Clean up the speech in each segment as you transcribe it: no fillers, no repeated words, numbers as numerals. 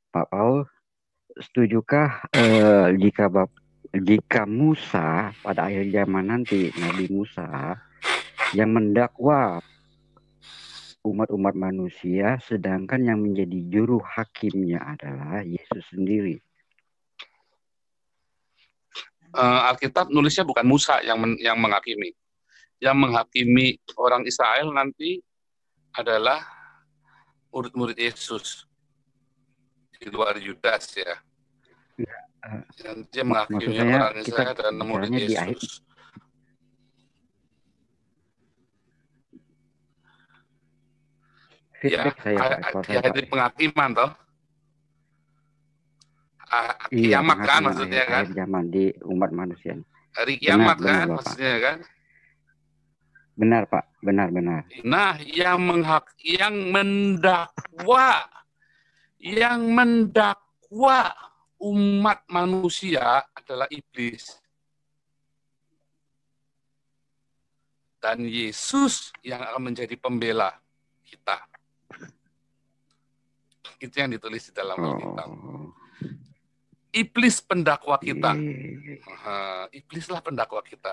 Pak Paul, setujukah jika Musa pada akhir zaman nanti, Nabi Musa yang mendakwa umat-umat manusia, sedangkan yang menjadi juru hakimnya adalah Yesus sendiri? Alkitab nulisnya bukan Musa yang menghakimi. Yang menghakimi orang Israel nanti adalah murid-murid Yesus di luar Yudas ya. Yang dia Maksud menghakimi saya orang kita Israel dan murid bicaranya di akhir. Yesus. Ya, Feedback saya Pak, kalau di saya Pak. hari penghakiman toh. Iya, Kiamat kan penghakiman maksudnya kan. akhir zaman di umat manusia. Hari Benar, kiamat benar kan Bapak. maksudnya kan. Benar Pak, benar. Nah, yang mendakwa umat manusia adalah iblis. Dan Yesus yang akan menjadi pembela kita. Itu yang ditulis di dalam Alkitab. Iblis pendakwa kita. Iblislah pendakwa kita.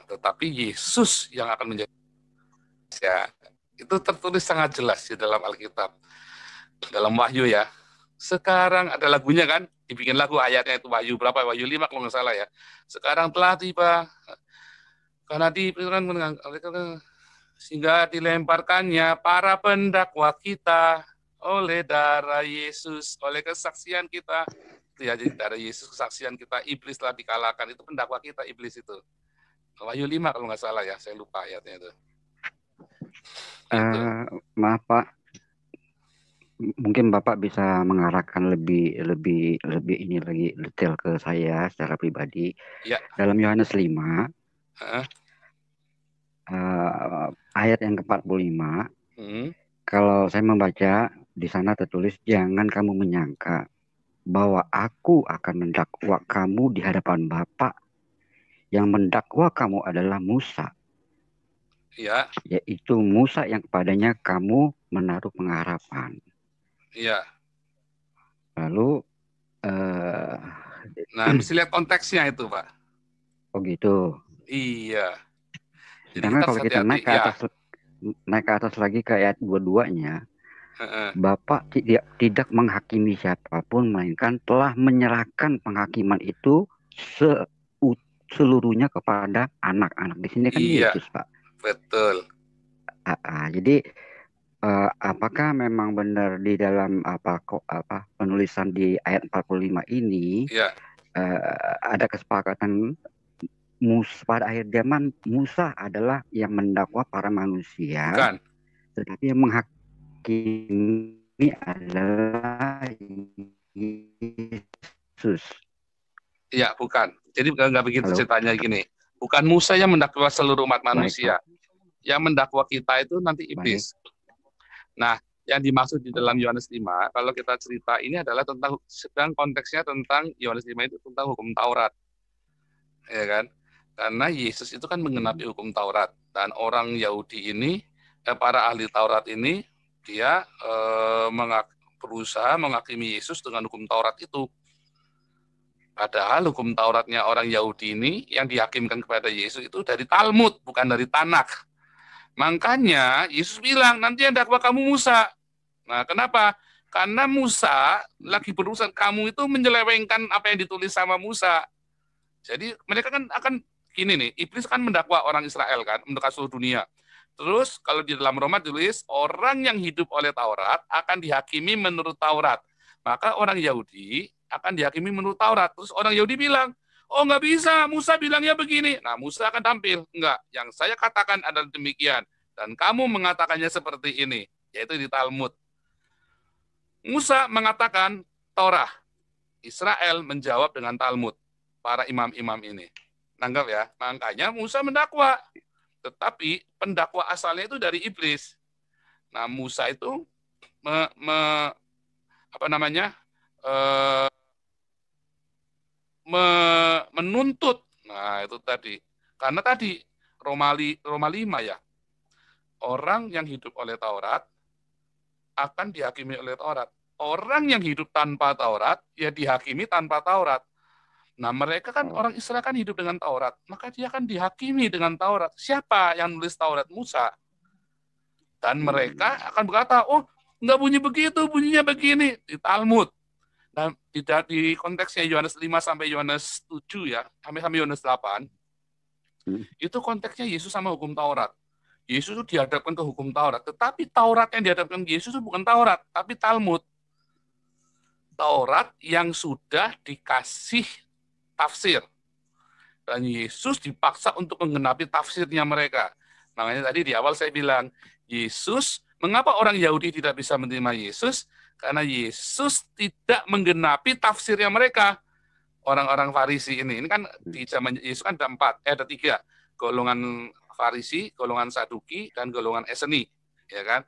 Tetapi Yesus yang akan menjadi, ya, itu tertulis sangat jelas di dalam Alkitab. Dalam Wahyu ya. Sekarang ada lagunya kan, dibikin lagu ayatnya itu Wahyu berapa? Wahyu 5 kalau nggak salah ya. Sekarang telah tiba karena sehingga dilemparkannya para pendakwa kita oleh darah Yesus, oleh kesaksian kita. Itu ya, jadi darah Yesus, kesaksian kita, iblis telah dikalahkan. Itu pendakwa kita, iblis itu. Wahyu 5 kalau nggak salah ya, saya lupa ayatnya itu. Maaf Pak, mungkin Bapak bisa mengarahkan lebih ini lagi detail ke saya secara pribadi. Ya. Dalam Yohanes 5, ayat yang ke-45, kalau saya membaca, di sana tertulis, jangan kamu menyangka bahwa aku akan mendakwa kamu di hadapan Bapa. Yang mendakwa kamu adalah Musa. Ya. Yaitu Musa yang kepadanya kamu menaruh pengharapan. Iya. Lalu, nah, mesti lihat konteksnya itu, Pak. Oh gitu. Iya. Sedangkan kalau kita naik ke atas lagi ke ayat 22-nya, Bapak tidak menghakimi siapapun, melainkan telah menyerahkan penghakiman itu seluruhnya kepada anak-anak. Di sini kan Yesus, Pak. Betul. Jadi apakah memang benar di dalam penulisan di ayat 45 ini ada kesepakatan pada akhir zaman Musa adalah yang mendakwa para manusia, bukan, tetapi yang menghakimi adalah Yesus. Iya, bukan. Jadi nggak begitu ceritanya gini. Bukan Musa yang mendakwa seluruh umat manusia. Yang mendakwa kita itu nanti iblis. Nah, yang dimaksud di dalam Yohanes 5, kalau kita cerita ini adalah tentang, sedang konteksnya tentang Yohanes 5 itu tentang hukum Taurat. Ya kan? Karena Yesus itu kan mengenapi hukum Taurat. Dan orang Yahudi ini, para ahli Taurat ini, dia berusaha menghakimi Yesus dengan hukum Taurat itu. Padahal hukum Tauratnya orang Yahudi ini yang dihakimkan kepada Yesus itu dari Talmud, bukan dari Tanakh. Makanya Yesus bilang, nanti yang dakwa kamu Musa. Nah, kenapa? Karena Musa lagi berurusan, kamu itu menyelewengkan apa yang ditulis sama Musa. Jadi mereka kan akan gini nih, iblis kan mendakwa orang Israel kan, mendakwa seluruh dunia. Terus kalau di dalam Roma tulis, orang yang hidup oleh Taurat akan dihakimi menurut Taurat. Maka orang Yahudi akan dihakimi menurut Taurat. Terus orang Yahudi bilang, oh nggak bisa, Musa bilangnya begini. Nah, Musa akan tampil. Enggak, yang saya katakan adalah demikian. Dan kamu mengatakannya seperti ini, yaitu di Talmud. Musa mengatakan Torah. Israel menjawab dengan Talmud. Para imam-imam ini. Nanggap ya, makanya Musa mendakwa. Tetapi pendakwa asalnya itu dari iblis. Nah, Musa itu menuntut. Nah, itu tadi. Karena tadi Roma 5 ya. Orang yang hidup oleh Taurat akan dihakimi oleh Taurat. Orang yang hidup tanpa Taurat, ya dihakimi tanpa Taurat. Nah, mereka kan orang Israel kan hidup dengan Taurat, maka dia akan dihakimi dengan Taurat. Siapa yang nulis Taurat? Musa. Dan mereka akan berkata, oh, nggak bunyi begitu, bunyinya begini. Di Talmud. Dan tidak di konteksnya Yohanes 5 sampai Yohanes 7 ya, sampai Yohanes 8, itu konteksnya Yesus sama hukum Taurat. Yesus itu dihadapkan ke hukum Taurat, tetapi Taurat yang dihadapkan ke Yesus itu bukan Taurat, tapi Talmud. Taurat yang sudah dikasih tafsir. Dan Yesus dipaksa untuk menggenapi tafsirnya mereka. Makanya tadi di awal saya bilang, Yesus, mengapa orang Yahudi tidak bisa menerima Yesus? Karena Yesus tidak menggenapi tafsirnya mereka. Orang-orang Farisi ini kan di zaman Yesus kan ada 3. Golongan Farisi, golongan Saduki, dan golongan Eseni. Ya kan?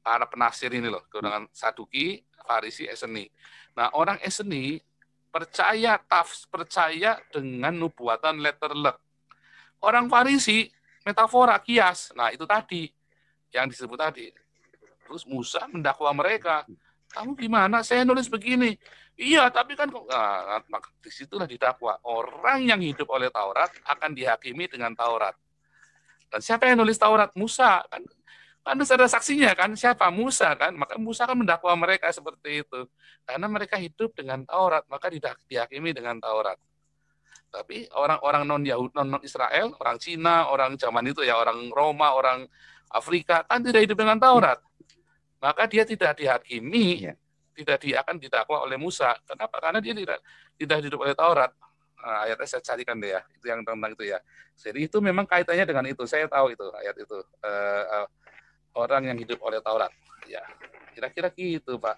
Para penafsir ini loh, golongan Saduki, Farisi, Eseni. Nah, orang Eseni percaya dengan nubuatan letterlek. Orang Farisi metafora, kias. Nah, itu tadi yang disebut tadi. Terus Musa mendakwa mereka. Kamu gimana? Saya nulis begini. Iya, tapi kan disitulah didakwa. Orang yang hidup oleh Taurat akan dihakimi dengan Taurat. Dan siapa yang nulis Taurat? Musa. Kan harus ada saksinya kan, siapa? Musa kan, maka Musa kan mendakwa mereka seperti itu, karena mereka hidup dengan Taurat, maka dihakimi dengan Taurat. Tapi orang-orang non Israel, orang Cina, orang zaman itu ya, orang Roma, orang Afrika kan tidak hidup dengan Taurat, maka dia tidak dihakimi, tidak akan didakwa oleh Musa. Kenapa? Karena dia tidak hidup oleh Taurat. Nah, ayatnya saya carikan deh ya, itu yang tentang itu ya. Jadi itu memang kaitannya dengan itu, saya tahu itu ayat itu. Orang yang hidup oleh Taurat. Ya, kira-kira gitu, Pak.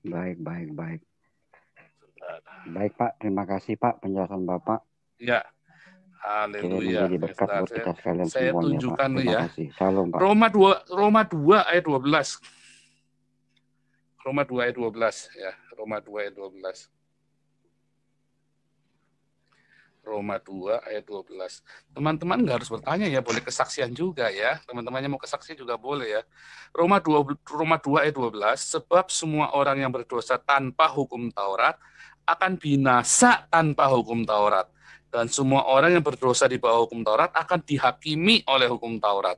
Baik. Baik, Pak. Terima kasih, Pak, penjelasan Bapak. Ya. Haleluya. Jadi berkat buat kita sekalian saya semuanya, tunjukkan Pak. Terima kasih. Shalom, Pak. Roma 2 ayat 12. Roma 2 ayat 12 ya. Roma 2 ayat 12. Roma 2 ayat 12. Teman-teman nggak harus bertanya ya, boleh kesaksian juga ya. Teman-temannya mau kesaksian juga boleh ya. Roma 2 ayat 12, sebab semua orang yang berdosa tanpa hukum Taurat akan binasa tanpa hukum Taurat. Dan semua orang yang berdosa di bawah hukum Taurat akan dihakimi oleh hukum Taurat.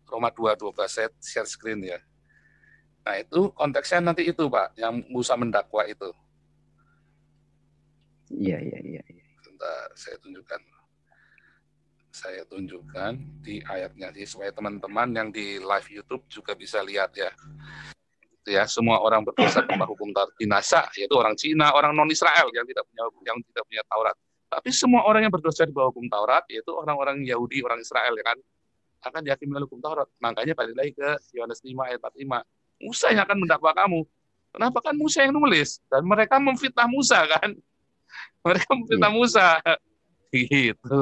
Roma 2 ayat 12, saya share screen ya. Nah itu konteksnya nanti itu Pak, yang Musa mendakwa itu. Iya. Saya tunjukkan di ayatnya supaya teman-teman yang di live YouTube juga bisa lihat ya. Ya, semua orang berdosa tanpa hukum Taurat binasa, yaitu orang Cina, orang non Israel yang tidak punya Taurat. Tapi semua orang yang berdosa di bawah hukum Taurat, yaitu orang-orang Yahudi, orang Israel ya kan, akan dihakimi oleh hukum Taurat. Makanya balik lagi ke Yohanes 5 ayat 45. Musa yang akan mendakwa kamu. Kenapa? Kan Musa yang nulis dan mereka memfitnah Musa kan. Mereka memfitnah Musa. Gitu.